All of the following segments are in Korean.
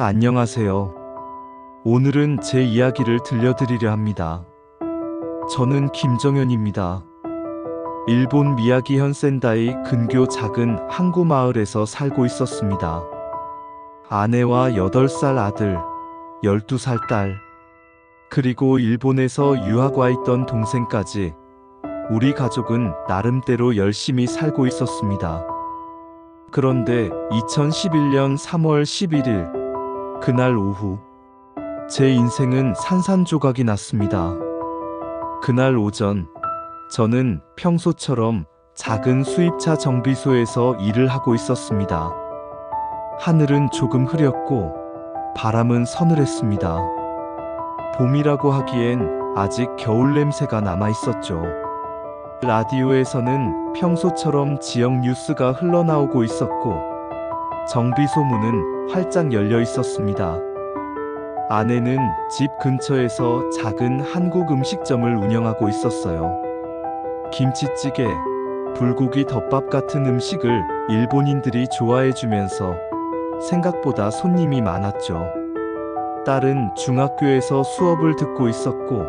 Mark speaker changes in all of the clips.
Speaker 1: 안녕하세요. 오늘은 제 이야기를 들려드리려 합니다. 저는 김정현입니다. 일본 미야기현 센다이 근교 작은 항구 마을에서 살고 있었습니다. 아내와 8살 아들, 12살 딸, 그리고 일본에서 유학 와 있던 동생까지 우리 가족은 나름대로 열심히 살고 있었습니다. 그런데 2011년 3월 11일 그날 오후 제 인생은 산산조각이 났습니다. 그날 오전 저는 평소처럼 작은 수입차 정비소에서 일을 하고 있었습니다. 하늘은 조금 흐렸고 바람은 서늘했습니다. 봄이라고 하기엔 아직 겨울 냄새가 남아 있었죠. 라디오에서는 평소처럼 지역 뉴스가 흘러나오고 있었고 정비소 문은 활짝 열려 있었습니다. 아내는 집 근처에서 작은 한국 음식점을 운영하고 있었어요. 김치찌개, 불고기 덮밥 같은 음식을 일본인들이 좋아해주면서 생각보다 손님이 많았죠. 딸은 중학교에서 수업을 듣고 있었고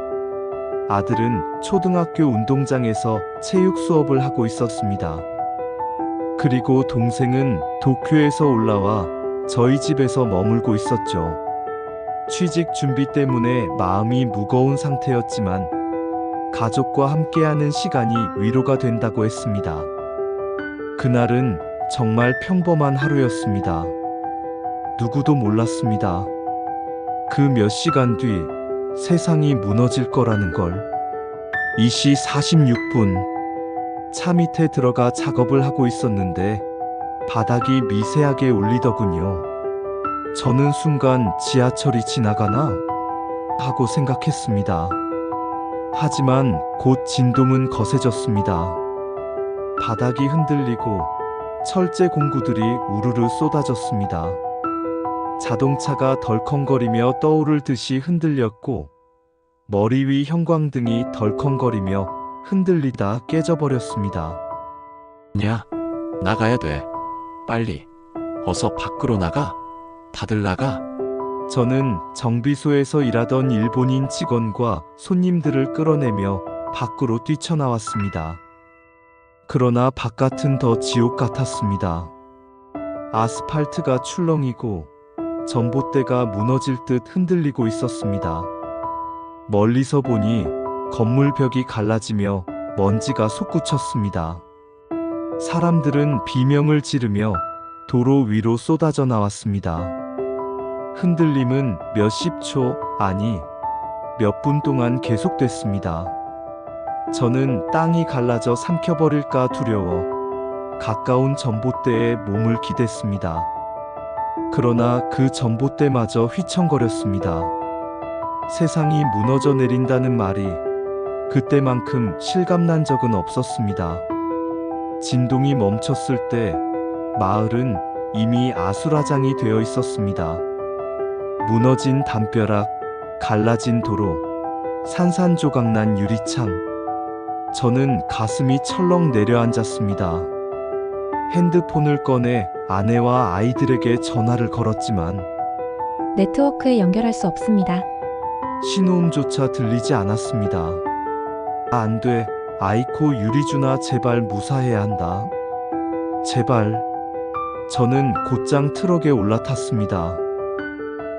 Speaker 1: 아들은 초등학교 운동장에서 체육 수업을 하고 있었습니다. 그리고 동생은 도쿄에서 올라와 저희 집에서 머물고 있었죠. 취직 준비 때문에 마음이 무거운 상태였지만 가족과 함께하는 시간이 위로가 된다고 했습니다. 그날은 정말 평범한 하루였습니다. 누구도 몰랐습니다. 그 몇 시간 뒤 세상이 무너질 거라는 걸. 2시 46분 차 밑에 들어가 작업을 하고 있었는데 바닥이 미세하게 울리더군요. 저는 순간 지하철이 지나가나? 하고 생각했습니다. 하지만 곧 진동은 거세졌습니다. 바닥이 흔들리고 철제 공구들이 우르르 쏟아졌습니다. 자동차가 덜컹거리며 떠오를 듯이 흔들렸고 머리 위 형광등이 덜컹거리며 흔들리다 깨져버렸습니다.
Speaker 2: 야, 나가야 돼. 빨리. 어서 밖으로 나가. 다들 나가.
Speaker 1: 저는 정비소에서 일하던 일본인 직원과 손님들을 끌어내며 밖으로 뛰쳐나왔습니다. 그러나 바깥은 더 지옥 같았습니다. 아스팔트가 출렁이고 전봇대가 무너질 듯 흔들리고 있었습니다. 멀리서 보니 건물 벽이 갈라지며 먼지가 솟구쳤습니다. 사람들은 비명을 지르며 도로 위로 쏟아져 나왔습니다. 흔들림은 몇십 초, 아니 몇 분 동안 계속됐습니다. 저는 땅이 갈라져 삼켜버릴까 두려워 가까운 전봇대에 몸을 기댔습니다. 그러나 그 전봇대마저 휘청거렸습니다. 세상이 무너져 내린다는 말이 그때만큼 실감난 적은 없었습니다. 진동이 멈췄을 때 마을은 이미 아수라장이 되어 있었습니다. 무너진 담벼락, 갈라진 도로, 산산조각난 유리창. 저는 가슴이 철렁 내려앉았습니다. 핸드폰을 꺼내 아내와 아이들에게 전화를 걸었지만
Speaker 3: 네트워크에 연결할 수 없습니다.
Speaker 1: 신호음조차 들리지 않았습니다. 안 돼. 아이코 유리준아, 제발 무사해야 한다. 제발. 저는 곧장 트럭에 올라탔습니다.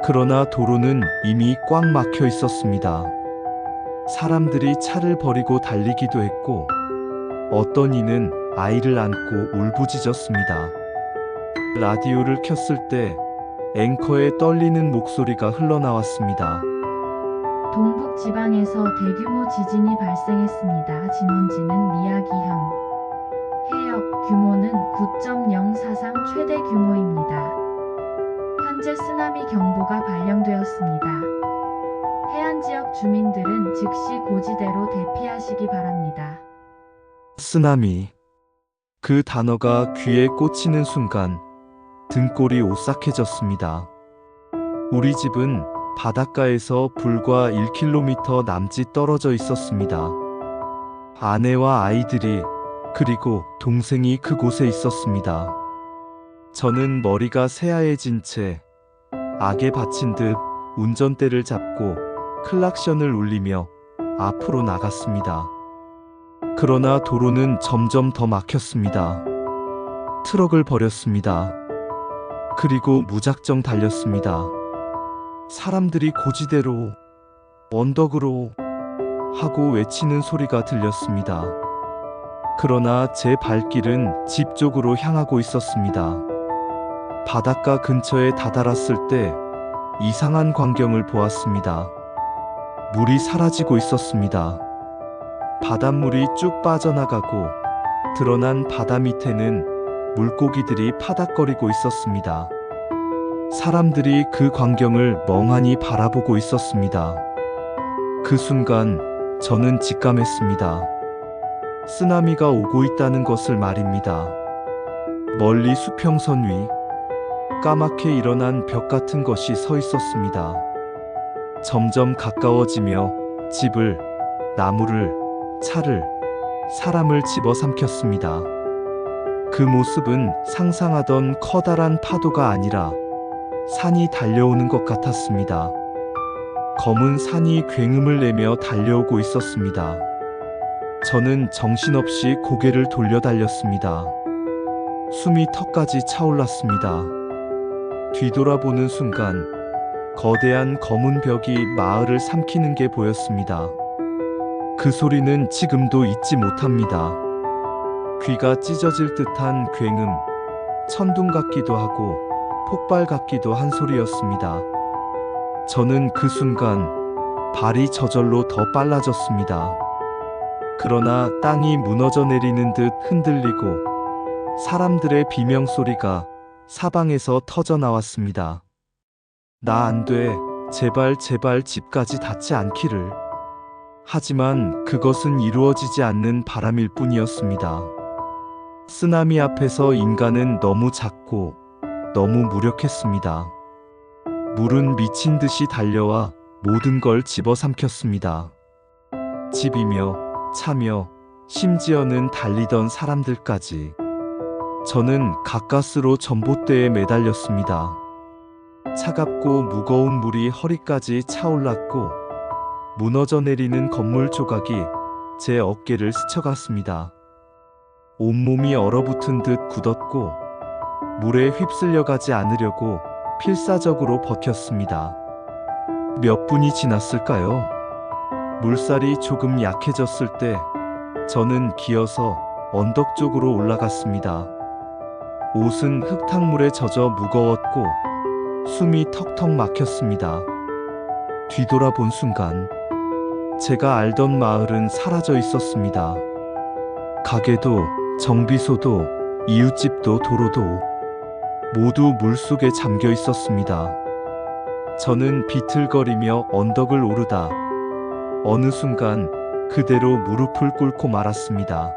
Speaker 1: 그러나 도로는 이미 꽉 막혀 있었습니다. 사람들이 차를 버리고 달리기도 했고 어떤 이는 아이를 안고 울부짖었습니다. 라디오를 켰을 때 앵커의 떨리는 목소리가 흘러나왔습니다.
Speaker 4: 동북 지방에서 대규모 지진이 발생했습니다. 진원지는 미야기현. 해역 규모는 9.0 사상 최대 규모입니다. 현재 쓰나미 경보가 발령되었습니다. 해안 지역 주민들은 즉시 고지대로 대피하시기 바랍니다.
Speaker 1: 쓰나미. 그 단어가 귀에 꽂히는 순간 등골이 오싹해졌습니다. 우리 집은 바닷가에서 불과 1km 남짓 떨어져 있었습니다. 아내와 아이들이 그리고 동생이 그곳에 있었습니다. 저는 머리가 새하얘진 채 악에 바친 듯 운전대를 잡고 클락션을 울리며 앞으로 나갔습니다. 그러나 도로는 점점 더 막혔습니다. 트럭을 버렸습니다. 그리고 무작정 달렸습니다. 사람들이 고지대로, 언덕으로 하고 외치는 소리가 들렸습니다. 그러나 제 발길은 집 쪽으로 향하고 있었습니다. 바닷가 근처에 다다랐을 때 이상한 광경을 보았습니다. 물이 사라지고 있었습니다. 바닷물이 쭉 빠져나가고 드러난 바다 밑에는 물고기들이 파닥거리고 있었습니다. 사람들이 그 광경을 멍하니 바라보고 있었습니다. 그 순간 저는 직감했습니다. 쓰나미가 오고 있다는 것을 말입니다. 멀리 수평선 위 까맣게 일어난 벽 같은 것이 서 있었습니다. 점점 가까워지며 집을, 나무를, 차를, 사람을 집어삼켰습니다. 그 모습은 상상하던 커다란 파도가 아니라 산이 달려오는 것 같았습니다. 검은 산이 굉음을 내며 달려오고 있었습니다. 저는 정신없이 고개를 돌려 달렸습니다. 숨이 턱까지 차올랐습니다. 뒤돌아보는 순간 거대한 검은 벽이 마을을 삼키는 게 보였습니다. 그 소리는 지금도 잊지 못합니다. 귀가 찢어질 듯한 굉음, 천둥 같기도 하고 폭발 같기도 한 소리였습니다. 저는 그 순간 발이 저절로 더 빨라졌습니다. 그러나 땅이 무너져 내리는 듯 흔들리고 사람들의 비명소리가 사방에서 터져 나왔습니다. 나 안 돼. 제발 제발 집까지 닿지 않기를. 하지만 그것은 이루어지지 않는 바람일 뿐이었습니다. 쓰나미 앞에서 인간은 너무 작고 너무 무력했습니다. 물은 미친 듯이 달려와 모든 걸 집어삼켰습니다. 집이며 차며 심지어는 달리던 사람들까지. 저는 가까스로 전봇대에 매달렸습니다. 차갑고 무거운 물이 허리까지 차올랐고 무너져 내리는 건물 조각이 제 어깨를 스쳐갔습니다. 온몸이 얼어붙은 듯 굳었고 물에 휩쓸려가지 않으려고 필사적으로 버텼습니다. 몇 분이 지났을까요? 물살이 조금 약해졌을 때 저는 기어서 언덕 쪽으로 올라갔습니다. 옷은 흙탕물에 젖어 무거웠고 숨이 턱턱 막혔습니다. 뒤돌아본 순간 제가 알던 마을은 사라져 있었습니다. 가게도, 정비소도, 이웃집도, 도로도 모두 물속에 잠겨 있었습니다. 저는 비틀거리며 언덕을 오르다 어느 순간 그대로 무릎을 꿇고 말았습니다.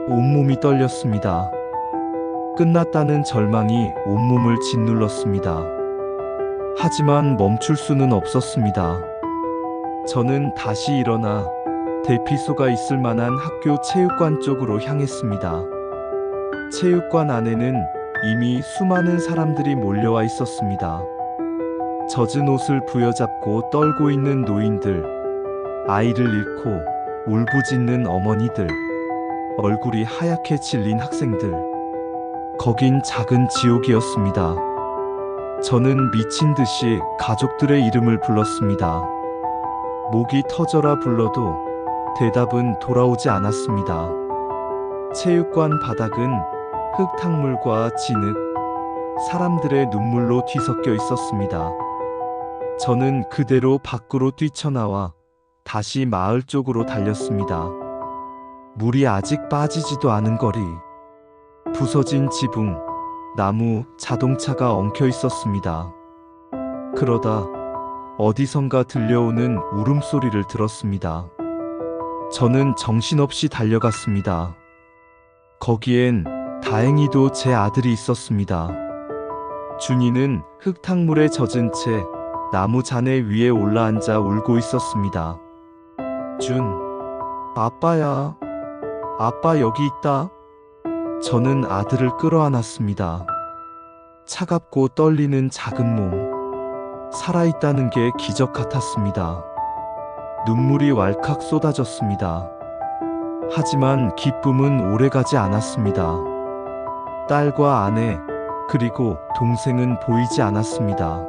Speaker 1: 온몸이 떨렸습니다. 끝났다는 절망이 온몸을 짓눌렀습니다. 하지만 멈출 수는 없었습니다. 저는 다시 일어나 대피소가 있을 만한 학교 체육관 쪽으로 향했습니다. 체육관 안에는 이미 수많은 사람들이 몰려와 있었습니다. 젖은 옷을 부여잡고 떨고 있는 노인들, 아이를 잃고 울부짖는 어머니들, 얼굴이 하얗게 질린 학생들. 거긴 작은 지옥이었습니다. 저는 미친 듯이 가족들의 이름을 불렀습니다. 목이 터져라 불러도 대답은 돌아오지 않았습니다. 체육관 바닥은 흙탕물과 진흙, 사람들의 눈물로 뒤섞여 있었습니다. 저는 그대로 밖으로 뛰쳐나와 다시 마을 쪽으로 달렸습니다. 물이 아직 빠지지도 않은 거리. 부서진 지붕, 나무, 자동차가 엉켜 있었습니다. 그러다 어디선가 들려오는 울음소리를 들었습니다. 저는 정신없이 달려갔습니다. 거기엔 다행히도 제 아들이 있었습니다. 준이는 흙탕물에 젖은 채 나무 잔해 위에 올라앉아 울고 있었습니다. 준, 아빠야. 아빠 여기 있다. 저는 아들을 끌어안았습니다. 차갑고 떨리는 작은 몸. 살아있다는 게 기적 같았습니다. 눈물이 왈칵 쏟아졌습니다. 하지만 기쁨은 오래가지 않았습니다. 딸과 아내, 그리고 동생은 보이지 않았습니다.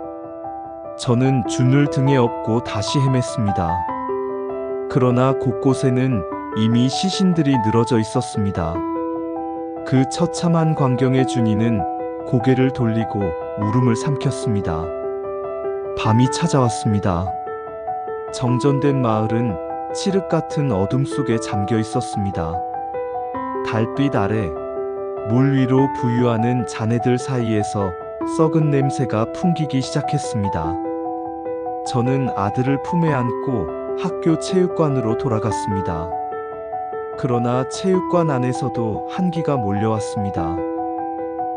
Speaker 1: 저는 준을 등에 업고 다시 헤맸습니다. 그러나 곳곳에는 이미 시신들이 늘어져 있었습니다. 그 처참한 광경에 준이는 고개를 돌리고 울음을 삼켰습니다. 밤이 찾아왔습니다. 정전된 마을은 칠흑 같은 어둠 속에 잠겨 있었습니다. 달빛 아래 물 위로 부유하는 자네들 사이에서 썩은 냄새가 풍기기 시작했습니다. 저는 아들을 품에 안고 학교 체육관으로 돌아갔습니다. 그러나 체육관 안에서도 한기가 몰려왔습니다.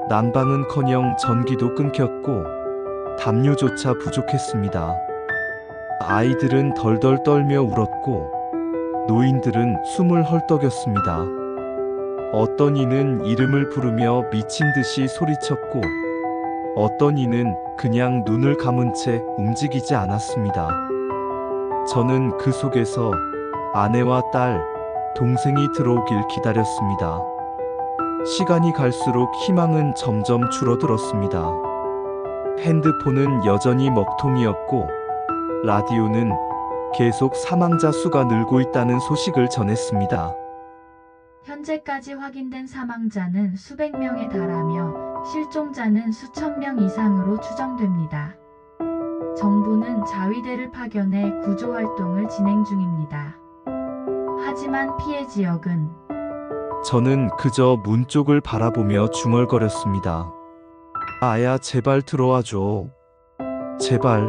Speaker 1: 난방은커녕 전기도 끊겼고 담요조차 부족했습니다. 아이들은 덜덜 떨며 울었고 노인들은 숨을 헐떡였습니다. 어떤 이는 이름을 부르며 미친 듯이 소리쳤고 어떤 이는 그냥 눈을 감은 채 움직이지 않았습니다. 저는 그 속에서 아내와 딸, 동생이 들어오길 기다렸습니다. 시간이 갈수록 희망은 점점 줄어들었습니다. 핸드폰은 여전히 먹통이었고 라디오는 계속 사망자 수가 늘고 있다는 소식을 전했습니다.
Speaker 4: 현재까지 확인된 사망자는 수백 명에 달하며 실종자는 수천 명 이상으로 추정됩니다. 정부는 자위대를 파견해 구조 활동을 진행 중입니다. 하지만 피해 지역은
Speaker 1: 저는 그저 문 쪽을 바라보며 중얼거렸습니다. 아야, 제발 들어와줘. 제발.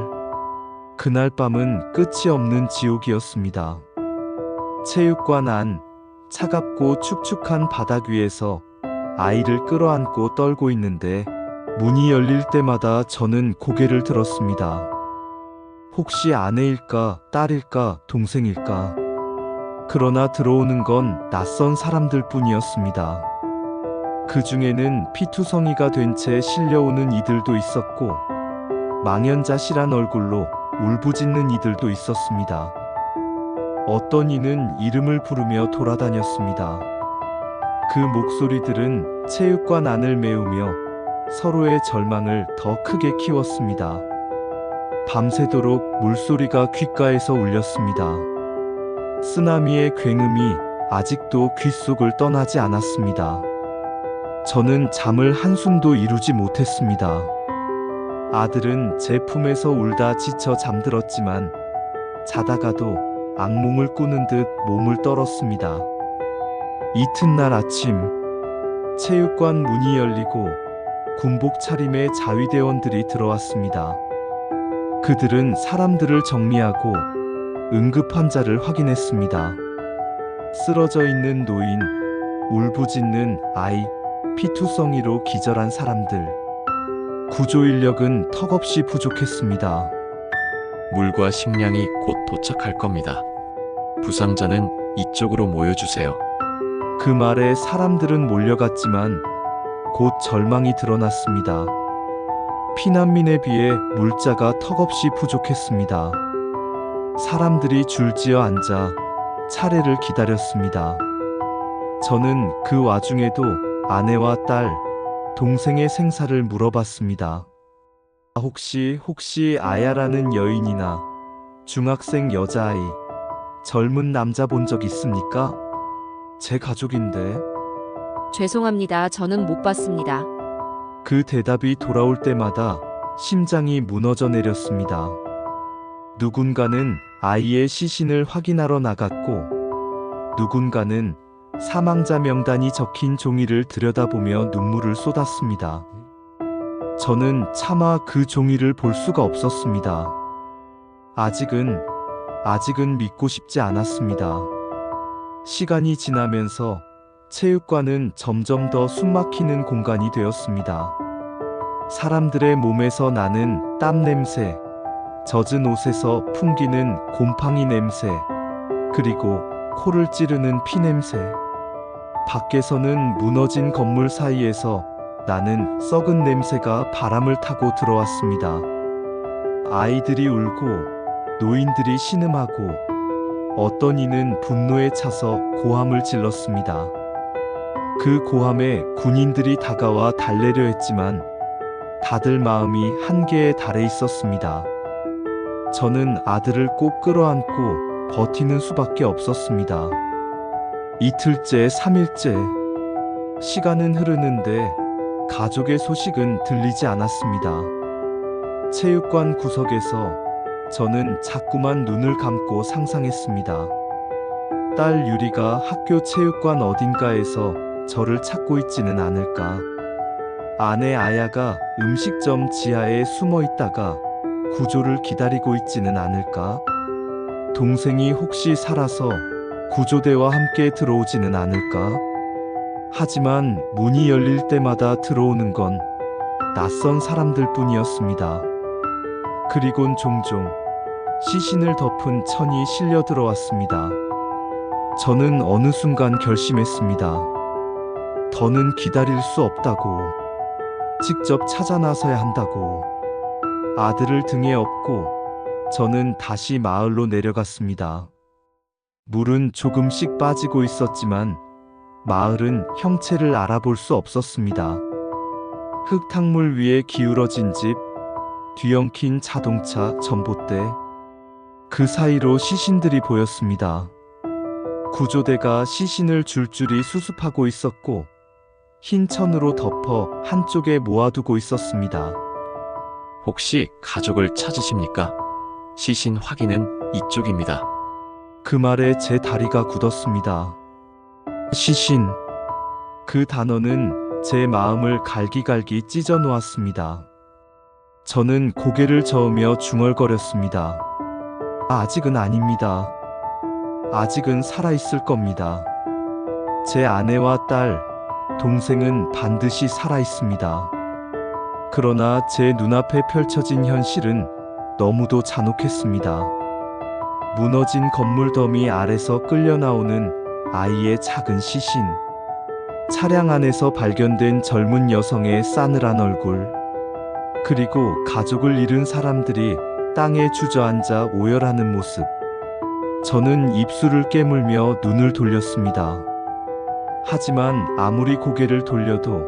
Speaker 1: 그날 밤은 끝이 없는 지옥이었습니다. 체육관 안, 차갑고 축축한 바닥 위에서 아이를 끌어안고 떨고 있는데 문이 열릴 때마다 저는 고개를 들었습니다. 혹시 아내일까, 딸일까, 동생일까? 그러나 들어오는 건 낯선 사람들 뿐이었습니다. 그 중에는 피투성이가 된 채 실려오는 이들도 있었고 망연자실한 얼굴로 울부짖는 이들도 있었습니다. 어떤 이는 이름을 부르며 돌아다녔습니다. 그 목소리들은 체육관 안을 메우며 서로의 절망을 더 크게 키웠습니다. 밤새도록 물소리가 귓가에서 울렸습니다. 쓰나미의 굉음이 아직도 귓속을 떠나지 않았습니다. 저는 잠을 한숨도 이루지 못했습니다. 아들은 제 품에서 울다 지쳐 잠들었지만 자다가도 악몽을 꾸는 듯 몸을 떨었습니다. 이튿날 아침, 체육관 문이 열리고 군복 차림의 자위대원들이 들어왔습니다. 그들은 사람들을 정리하고 응급 환자를 확인했습니다. 쓰러져 있는 노인, 울부짖는 아이, 피투성이로 기절한 사람들. 구조 인력은 턱없이 부족했습니다.
Speaker 2: 물과 식량이 곧 도착할 겁니다. 부상자는 이쪽으로 모여주세요.
Speaker 1: 그 말에 사람들은 몰려갔지만 곧 절망이 드러났습니다. 피난민에 비해 물자가 턱없이 부족했습니다. 사람들이 줄지어 앉아 차례를 기다렸습니다. 저는 그 와중에도 아내와 딸, 동생의 생사를 물어봤습니다. 혹시 아야라는 여인이나 중학생 여자아이, 젊은 남자 본 적 있습니까? 제 가족인데.
Speaker 5: 죄송합니다. 저는 못 봤습니다.
Speaker 1: 그 대답이 돌아올 때마다 심장이 무너져 내렸습니다. 누군가는 아이의 시신을 확인하러 나갔고 누군가는 사망자 명단이 적힌 종이를 들여다보며 눈물을 쏟았습니다. 저는 차마 그 종이를 볼 수가 없었습니다. 아직은 믿고 싶지 않았습니다. 시간이 지나면서 체육관은 점점 더 숨막히는 공간이 되었습니다. 사람들의 몸에서 나는 땀 냄새, 젖은 옷에서 풍기는 곰팡이 냄새, 그리고 코를 찌르는 피 냄새. 밖에서는 무너진 건물 사이에서 나는 썩은 냄새가 바람을 타고 들어왔습니다. 아이들이 울고 노인들이 신음하고 어떤 이는 분노에 차서 고함을 질렀습니다. 그 고함에 군인들이 다가와 달래려 했지만 다들 마음이 한계에 달해 있었습니다. 저는 아들을 꼭 끌어안고 버티는 수밖에 없었습니다. 이틀째, 3일째. 시간은 흐르는데 가족의 소식은 들리지 않았습니다. 체육관 구석에서 저는 자꾸만 눈을 감고 상상했습니다. 딸 유리가 학교 체육관 어딘가에서 저를 찾고 있지는 않을까. 아내 아야가 음식점 지하에 숨어 있다가 구조를 기다리고 있지는 않을까. 동생이 혹시 살아서 구조대와 함께 들어오지는 않을까. 하지만 문이 열릴 때마다 들어오는 건 낯선 사람들 뿐이었습니다. 그리곤 종종 시신을 덮은 천이 실려 들어왔습니다. 저는 어느 순간 결심했습니다. 더는 기다릴 수 없다고. 직접 찾아 나서야 한다고. 아들을 등에 업고 저는 다시 마을로 내려갔습니다. 물은 조금씩 빠지고 있었지만 마을은 형체를 알아볼 수 없었습니다. 흙탕물 위에 기울어진 집, 뒤엉킨 자동차, 전봇대. 그 사이로 시신들이 보였습니다. 구조대가 시신을 줄줄이 수습하고 있었고 흰 천으로 덮어 한쪽에 모아두고 있었습니다.
Speaker 2: 혹시 가족을 찾으십니까? 시신 확인은 이쪽입니다.
Speaker 1: 그 말에 제 다리가 굳었습니다. 시신. 그 단어는 제 마음을 갈기갈기 찢어 놓았습니다. 저는 고개를 저으며 중얼거렸습니다. 아직은 아닙니다. 아직은 살아있을 겁니다. 제 아내와 딸, 동생은 반드시 살아있습니다. 그러나 제 눈앞에 펼쳐진 현실은 너무도 잔혹했습니다. 무너진 건물 더미 아래서 끌려 나오는 아이의 작은 시신. 차량 안에서 발견된 젊은 여성의 싸늘한 얼굴. 그리고 가족을 잃은 사람들이 땅에 주저앉아 오열하는 모습. 저는 입술을 깨물며 눈을 돌렸습니다. 하지만 아무리 고개를 돌려도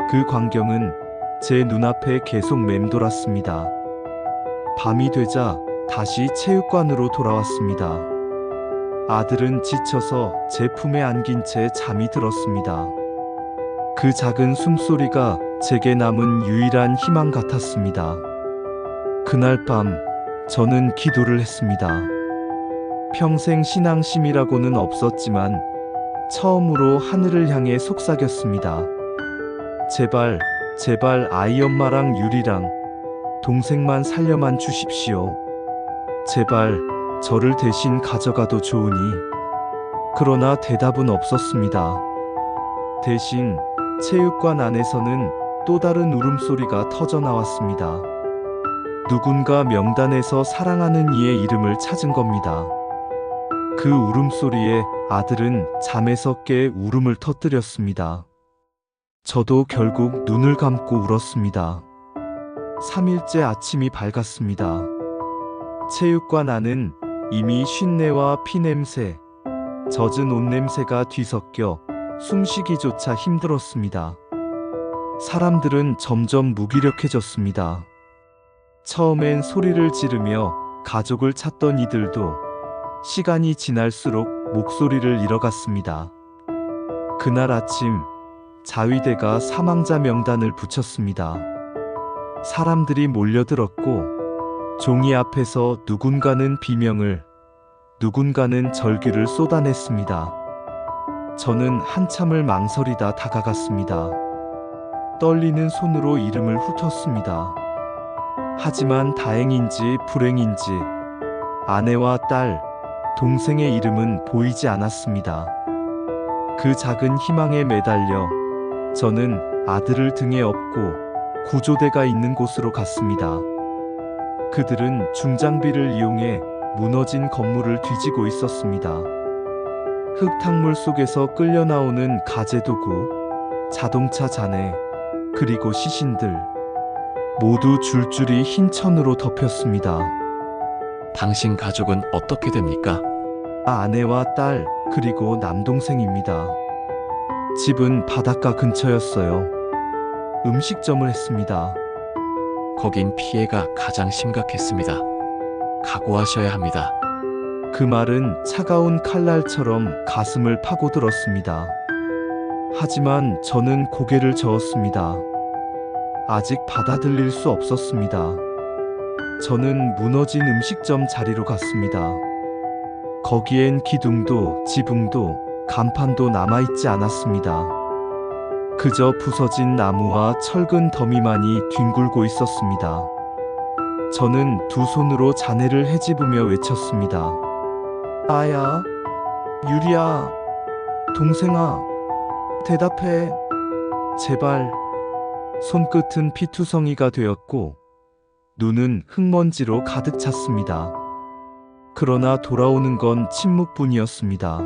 Speaker 1: 그 광경은 제 눈앞에 계속 맴돌았습니다. 밤이 되자 다시 체육관으로 돌아왔습니다. 아들은 지쳐서 제 품에 안긴 채 잠이 들었습니다. 그 작은 숨소리가 제게 남은 유일한 희망 같았습니다. 그날 밤 저는 기도를 했습니다. 평생 신앙심이라고는 없었지만 처음으로 하늘을 향해 속삭였습니다. 제발, 제발 아이 엄마랑 유리랑 동생만 살려만 주십시오. 제발 저를 대신 가져가도 좋으니. 그러나 대답은 없었습니다. 대신 체육관 안에서는 또 다른 울음소리가 터져 나왔습니다. 누군가 명단에서 사랑하는 이의 이름을 찾은 겁니다. 그 울음소리에 아들은 잠에서 깨 울음을 터뜨렸습니다. 저도 결국 눈을 감고 울었습니다. 3일째 아침이 밝았습니다. 체육관 안은 이미 쉰내와 피냄새, 젖은 옷냄새가 뒤섞여 숨쉬기조차 힘들었습니다. 사람들은 점점 무기력해졌습니다. 처음엔 소리를 지르며 가족을 찾던 이들도 시간이 지날수록 목소리를 잃어갔습니다. 그날 아침 자위대가 사망자 명단을 붙였습니다. 사람들이 몰려들었고 종이 앞에서 누군가는 비명을, 누군가는 절규를 쏟아냈습니다. 저는 한참을 망설이다 다가갔습니다. 떨리는 손으로 이름을 훑었습니다. 하지만 다행인지 불행인지 아내와 딸, 동생의 이름은 보이지 않았습니다. 그 작은 희망에 매달려 저는 아들을 등에 업고 구조대가 있는 곳으로 갔습니다. 그들은 중장비를 이용해 무너진 건물을 뒤지고 있었습니다. 흙탕물 속에서 끌려 나오는 가재도구, 자동차 잔해, 그리고 시신들. 모두 줄줄이 흰 천으로 덮였습니다.
Speaker 2: 당신 가족은 어떻게 됩니까?
Speaker 1: 아내와 딸, 그리고 남동생입니다. 집은 바닷가 근처였어요. 음식점을 했습니다.
Speaker 2: 거긴 피해가 가장 심각했습니다. 각오하셔야 합니다.
Speaker 1: 그 말은 차가운 칼날처럼 가슴을 파고들었습니다. 하지만 저는 고개를 저었습니다. 아직 받아들일 수 없었습니다. 저는 무너진 음식점 자리로 갔습니다. 거기엔 기둥도 지붕도 간판도 남아있지 않았습니다. 그저 부서진 나무와 철근 더미만이 뒹굴고 있었습니다. 저는 두 손으로 잔해를 헤집으며 외쳤습니다. 아야, 유리야, 동생아, 대답해. 제발. 손끝은 피투성이가 되었고 눈은 흙먼지로 가득 찼습니다. 그러나 돌아오는 건 침묵뿐이었습니다.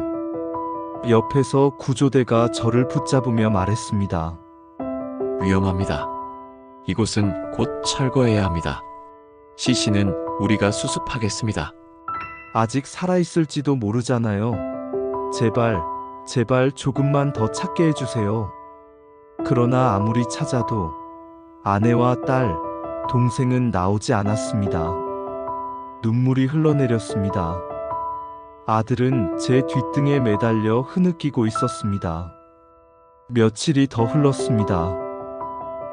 Speaker 1: 옆에서 구조대가 저를 붙잡으며 말했습니다.
Speaker 2: 위험합니다. 이곳은 곧 철거해야 합니다. 시신은 우리가 수습하겠습니다.
Speaker 1: 아직 살아있을지도 모르잖아요. 제발, 제발 조금만 더 찾게 해주세요. 그러나 아무리 찾아도 아내와 딸, 동생은 나오지 않았습니다. 눈물이 흘러내렸습니다. 아들은 제 뒷등에 매달려 흐느끼고 있었습니다. 며칠이 더 흘렀습니다.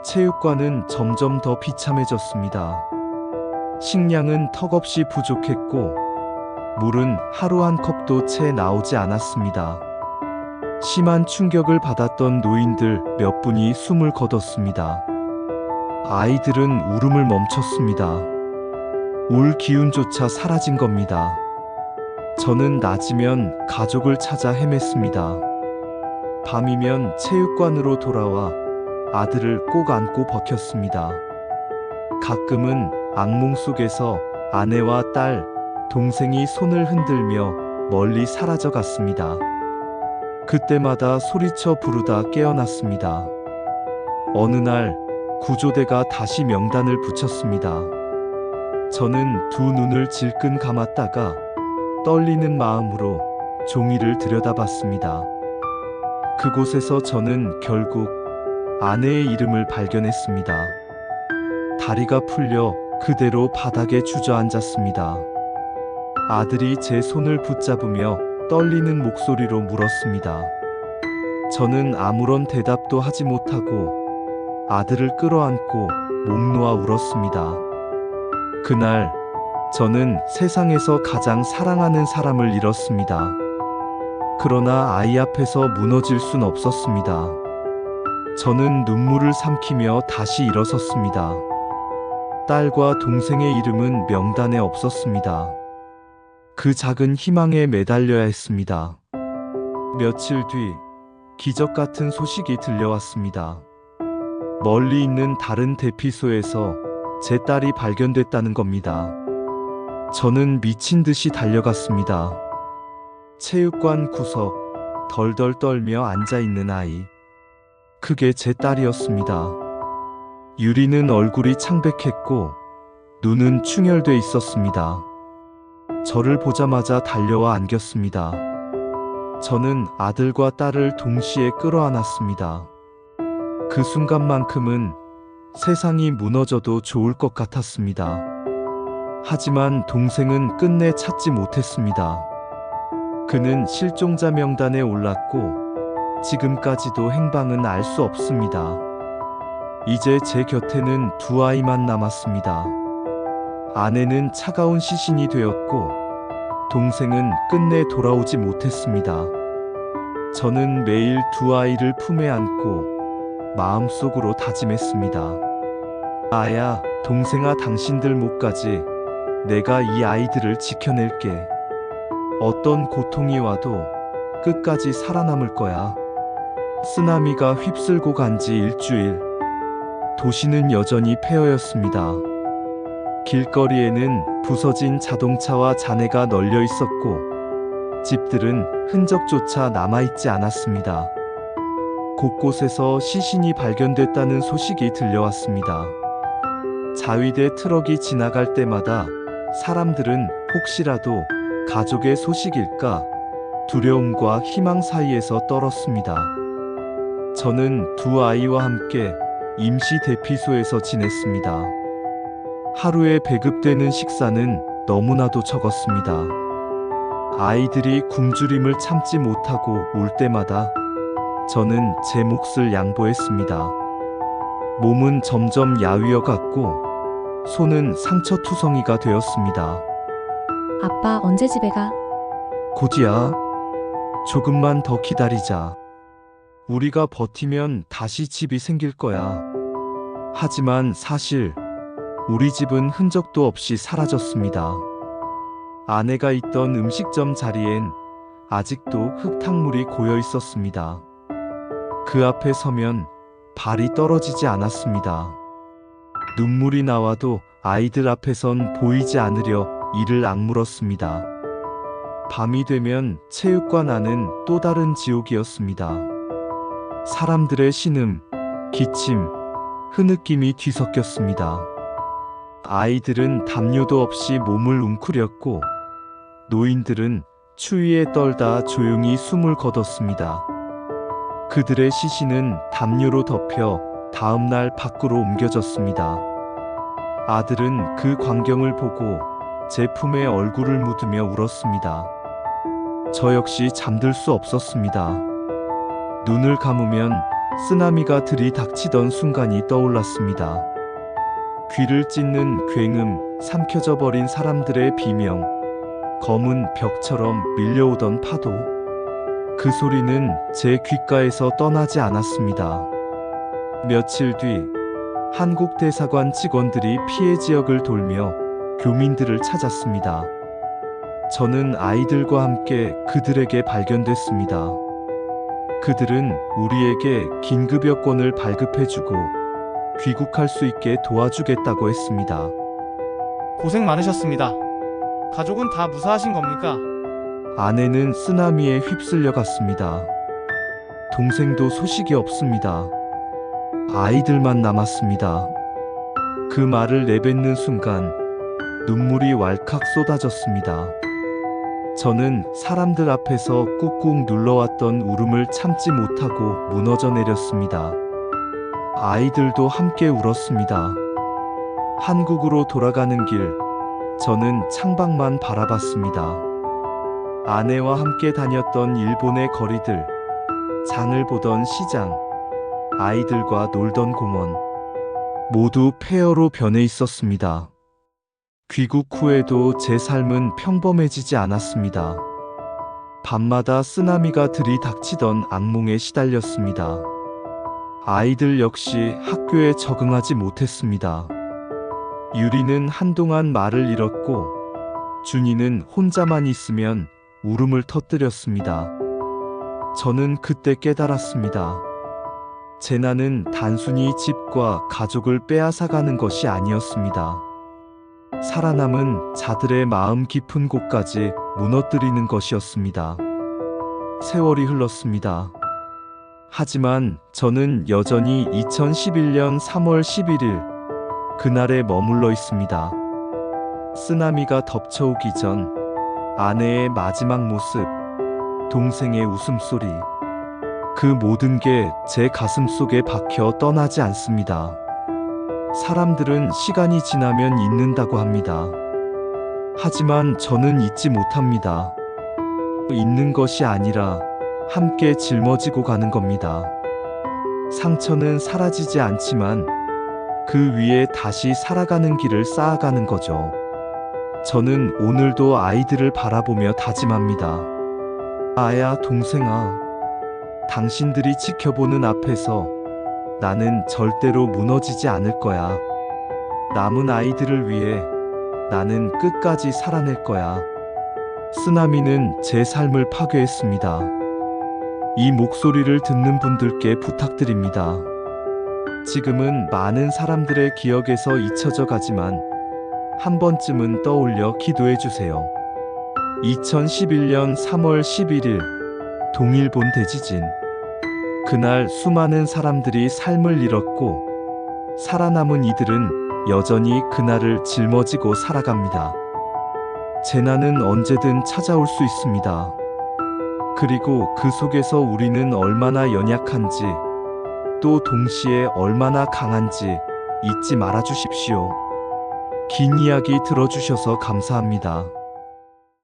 Speaker 1: 체육관은 점점 더 비참해졌습니다. 식량은 턱없이 부족했고 물은 하루 한 컵도 채 나오지 않았습니다. 심한 충격을 받았던 노인들 몇 분이 숨을 거뒀습니다. 아이들은 울음을 멈췄습니다. 울 기운조차 사라진 겁니다. 저는 낮이면 가족을 찾아 헤맸습니다. 밤이면 체육관으로 돌아와 아들을 꼭 안고 버텼습니다. 가끔은 악몽 속에서 아내와 딸, 동생이 손을 흔들며 멀리 사라져 갔습니다. 그때마다 소리쳐 부르다 깨어났습니다. 어느 날 구조대가 다시 명단을 붙였습니다. 저는 두 눈을 질끈 감았다가 떨리는 마음으로 종이를 들여다봤습니다. 그곳에서 저는 결국 아내의 이름을 발견했습니다. 다리가 풀려 그대로 바닥에 주저앉았습니다. 아들이 제 손을 붙잡으며 떨리는 목소리로 물었습니다. 저는 아무런 대답도 하지 못하고 아들을 끌어안고 목 놓아 울었습니다. 그날 저는 세상에서 가장 사랑하는 사람을 잃었습니다. 그러나 아이 앞에서 무너질 순 없었습니다. 저는 눈물을 삼키며 다시 일어섰습니다. 딸과 동생의 이름은 명단에 없었습니다. 그 작은 희망에 매달려야 했습니다. 며칠 뒤 기적 같은 소식이 들려왔습니다. 멀리 있는 다른 대피소에서 제 딸이 발견됐다는 겁니다. 저는 미친 듯이 달려갔습니다. 체육관 구석, 덜덜 떨며 앉아있는 아이. 그게 제 딸이었습니다. 유리는 얼굴이 창백했고 눈은 충혈돼 있었습니다. 저를 보자마자 달려와 안겼습니다. 저는 아들과 딸을 동시에 끌어안았습니다. 그 순간만큼은 세상이 무너져도 좋을 것 같았습니다. 하지만 동생은 끝내 찾지 못했습니다. 그는 실종자 명단에 올랐고 지금까지도 행방은 알 수 없습니다. 이제 제 곁에는 두 아이만 남았습니다. 아내는 차가운 시신이 되었고 동생은 끝내 돌아오지 못했습니다. 저는 매일 두 아이를 품에 안고 마음속으로 다짐했습니다. 아야, 동생아, 당신들 목까지 내가 이 아이들을 지켜낼게. 어떤 고통이 와도 끝까지 살아남을 거야. 쓰나미가 휩쓸고 간 지 일주일. 도시는 여전히 폐허였습니다. 길거리에는 부서진 자동차와 잔해가 널려 있었고 집들은 흔적조차 남아있지 않았습니다. 곳곳에서 시신이 발견됐다는 소식이 들려왔습니다. 자위대 트럭이 지나갈 때마다 사람들은 혹시라도 가족의 소식일까 두려움과 희망 사이에서 떨었습니다. 저는 두 아이와 함께 임시 대피소에서 지냈습니다. 하루에 배급되는 식사는 너무나도 적었습니다. 아이들이 굶주림을 참지 못하고 울 때마다 저는 제 몫을 양보했습니다. 몸은 점점 야위어 갔고 손은 상처투성이가 되었습니다.
Speaker 3: 아빠 언제 집에 가?
Speaker 1: 곧이야. 조금만 더 기다리자. 우리가 버티면 다시 집이 생길 거야. 하지만 사실 우리 집은 흔적도 없이 사라졌습니다. 아내가 있던 음식점 자리엔 아직도 흙탕물이 고여 있었습니다. 그 앞에 서면 발이 떨어지지 않았습니다. 눈물이 나와도 아이들 앞에선 보이지 않으려 이를 악물었습니다. 밤이 되면 체육관 안은 또 다른 지옥이었습니다. 사람들의 신음, 기침, 흐느낌이 뒤섞였습니다. 아이들은 담요도 없이 몸을 웅크렸고 노인들은 추위에 떨다 조용히 숨을 거뒀습니다. 그들의 시신은 담요로 덮여 다음 날 밖으로 옮겨졌습니다. 아들은 그 광경을 보고 제 품에 얼굴을 묻으며 울었습니다. 저 역시 잠들 수 없었습니다. 눈을 감으면 쓰나미가 들이닥치던 순간이 떠올랐습니다. 귀를 찢는 굉음, 삼켜져 버린 사람들의 비명, 검은 벽처럼 밀려오던 파도. 그 소리는 제 귓가에서 떠나지 않았습니다. 며칠 뒤 한국 대사관 직원들이 피해 지역을 돌며 교민들을 찾았습니다. 저는 아이들과 함께 그들에게 발견됐습니다. 그들은 우리에게 긴급 여권을 발급해주고 귀국할 수 있게 도와주겠다고 했습니다.
Speaker 6: 고생 많으셨습니다. 가족은 다 무사하신 겁니까?
Speaker 1: 아내는 쓰나미에 휩쓸려 갔습니다. 동생도 소식이 없습니다. 아이들만 남았습니다. 그 말을 내뱉는 순간 눈물이 왈칵 쏟아졌습니다. 저는 사람들 앞에서 꾹꾹 눌러왔던 울음을 참지 못하고 무너져 내렸습니다. 아이들도 함께 울었습니다. 한국으로 돌아가는 길, 저는 창밖만 바라봤습니다. 아내와 함께 다녔던 일본의 거리들, 장을 보던 시장, 아이들과 놀던 공원, 모두 폐허로 변해 있었습니다. 귀국 후에도 제 삶은 평범해지지 않았습니다. 밤마다 쓰나미가 들이닥치던 악몽에 시달렸습니다. 아이들 역시 학교에 적응하지 못했습니다. 유리는 한동안 말을 잃었고 준이는 혼자만 있으면 울음을 터뜨렸습니다. 저는 그때 깨달았습니다. 재난은 단순히 집과 가족을 빼앗아가는 것이 아니었습니다. 살아남은 자들의 마음 깊은 곳까지 무너뜨리는 것이었습니다. 세월이 흘렀습니다. 하지만 저는 여전히 2011년 3월 11일 그날에 머물러 있습니다. 쓰나미가 덮쳐오기 전 아내의 마지막 모습, 동생의 웃음소리, 그 모든 게 제 가슴 속에 박혀 떠나지 않습니다. 사람들은 시간이 지나면 잊는다고 합니다. 하지만 저는 잊지 못합니다. 잊는 것이 아니라 함께 짊어지고 가는 겁니다. 상처는 사라지지 않지만 그 위에 다시 살아가는 길을 쌓아가는 거죠. 저는 오늘도 아이들을 바라보며 다짐합니다. 아야, 동생아, 당신들이 지켜보는 앞에서 나는 절대로 무너지지 않을 거야. 남은 아이들을 위해 나는 끝까지 살아낼 거야. 쓰나미는 제 삶을 파괴했습니다. 이 목소리를 듣는 분들께 부탁드립니다. 지금은 많은 사람들의 기억에서 잊혀져 가지만 한 번쯤은 떠올려 기도해 주세요. 2011년 3월 11일 동일본 대지진. 그날 수많은 사람들이 삶을 잃었고 살아남은 이들은 여전히 그날을 짊어지고 살아갑니다. 재난은 언제든 찾아올 수 있습니다. 그리고 그 속에서 우리는 얼마나 연약한지, 또 동시에 얼마나 강한지 잊지 말아 주십시오. 긴 이야기 들어주셔서 감사합니다.